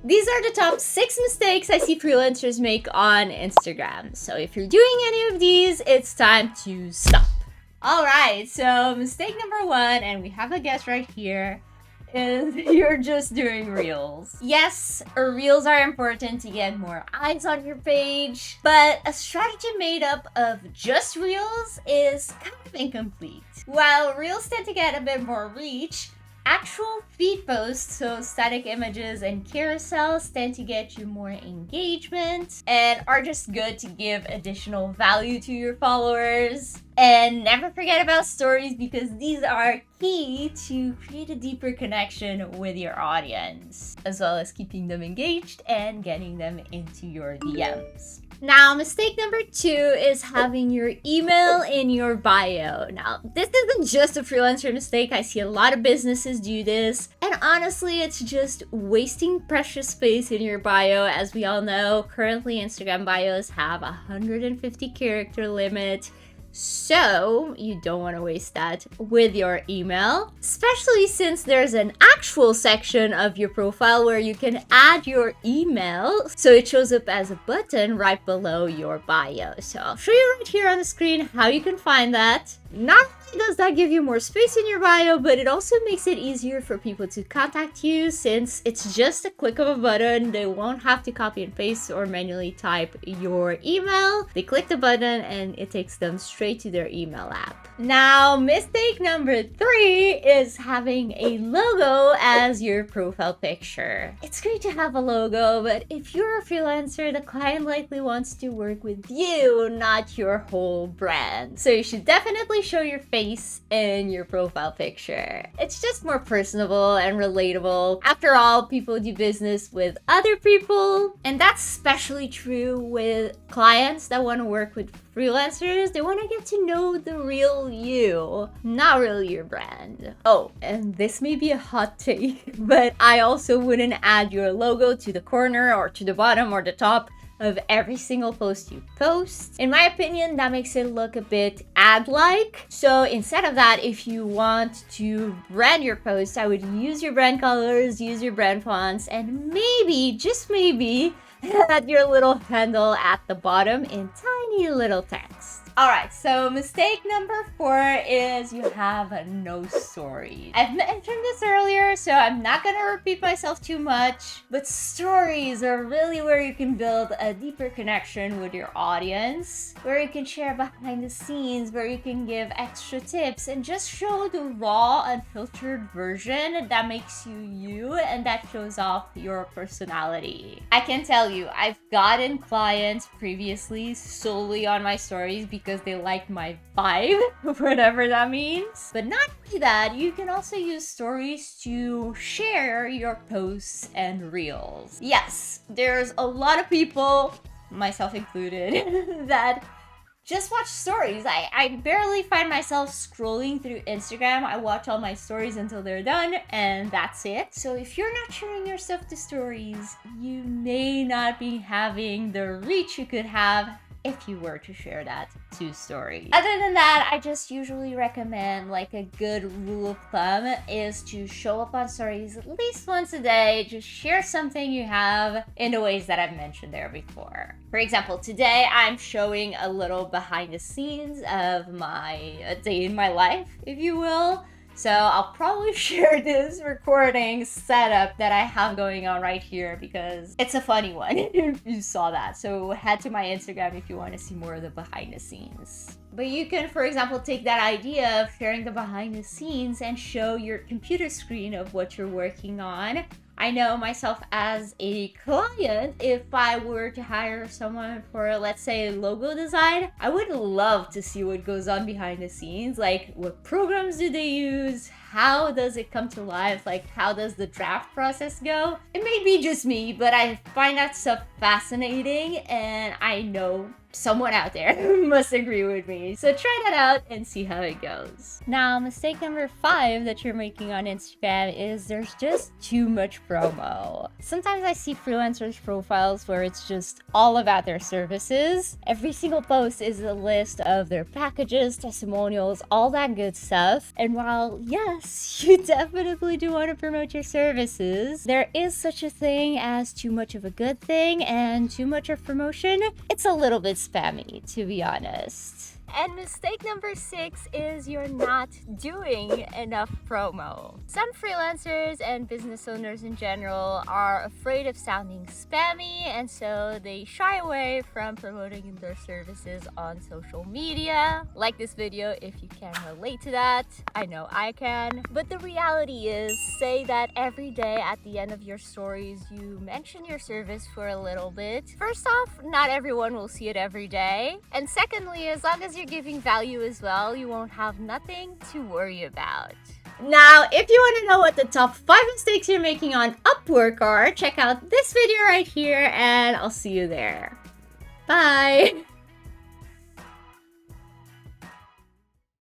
These are the top 6 mistakes I see freelancers make on Instagram. So if you're doing any of these, it's time to stop. All right, so mistake number 1, and we have a guest right here, is you're just doing reels. Yes, reels are important to get more eyes on your page, but a strategy made up of just reels is kind of incomplete. While reels tend to get a bit more reach, actual feed posts, so static images and carousels, tend to get you more engagement and are just good to give additional value to your followers. And never forget about stories, because these are key to create a deeper connection with your audience, as well as keeping them engaged and getting them into your DMs. Now, mistake number 2 is having your email in your bio. Now, this isn't just a freelancer mistake. I see a lot of businesses do this. And honestly, it's just wasting precious space in your bio. As we all know, currently Instagram bios have a 150 character limit. So you don't want to waste that with your email, especially since there's an actual section of your profile where you can add your email. So it shows up as a button right below your bio. So I'll show you right here on the screen how you can find that. Not only does that give you more space in your bio, but it also makes it easier for people to contact you, since it's just a click of a button. They won't have to copy and paste or manually type your email. They click the button and it takes them straight to their email app. Now, mistake number 3 is having a logo as your profile picture. It's great to have a logo, but if you're a freelancer, the client likely wants to work with you, not your whole brand. So you should definitely show your face in your profile picture. It's just more personable and relatable. After all, people do business with other people, and that's especially true with clients that want to work with freelancers. They want to get to know the real you, not really your brand. Oh, and this may be a hot take, but I also wouldn't add your logo to the corner or to the bottom or the top of every single post you post. In my opinion, that makes it look a bit ad-like. So instead of that, if you want to brand your post, I would use your brand colors, use your brand fonts, and maybe, just maybe, add your little handle at the bottom in tiny little text. Alright, so mistake number 4 is you have no stories. I've mentioned this earlier, so I'm not gonna repeat myself too much, but stories are really where you can build a deeper connection with your audience, where you can share behind the scenes, where you can give extra tips, and just show the raw, unfiltered version that makes you you and that shows off your personality. I can tell you, I've gotten clients previously solely on my stories because they like my vibe, whatever that means. But not only that, you can also use stories to share your posts and reels. Yes, there's a lot of people, myself included, that just watch stories. I barely find myself scrolling through Instagram. I watch all my stories until they're done, and that's it. So if you're not sharing your stuff to stories, you may not be having the reach you could have if you were to share that to stories. Other than that, I just usually recommend, like, a good rule of thumb is to show up on stories at least once a day. Just share something you have in the ways that I've mentioned there before. For example, today I'm showing a little behind the scenes of my day in my life, if you will. So I'll probably share this recording setup that I have going on right here because it's a funny one if you saw that. So head to my Instagram if you want to see more of the behind the scenes. But you can, for example, take that idea of sharing the behind the scenes and show your computer screen of what you're working on. I know myself as a client, if I were to hire someone for, let's say, logo design, I would love to see what goes on behind the scenes. Like, what programs do they use? How does it come to life? Like, how does the draft process go? It may be just me, but I find that stuff fascinating, and I know someone out there must agree with me. So try that out and see how it goes. Now, mistake number 5 that you're making on Instagram is there's just too much promo. Sometimes I see freelancers' profiles where it's just all about their services. Every single post is a list of their packages, testimonials, all that good stuff. And while, yes, yes, you definitely do want to promote your services. There is such a thing as too much of a good thing, and too much of promotion, it's a little bit spammy, to be honest. And mistake number 6 is you're not doing enough promo. Some freelancers and business owners in general are afraid of sounding spammy, and so they shy away from promoting their services on social media. Like this video if you can relate to that. I know I can. But the reality is, say that every day at the end of your stories you mention your service for a little bit. First off, not everyone will see it every day. And secondly, as long as you're giving value as well, you won't have nothing to worry about. Now, if you want to know what the top 5 mistakes you're making on Upwork are, check out this video right here, and I'll see you there. Bye!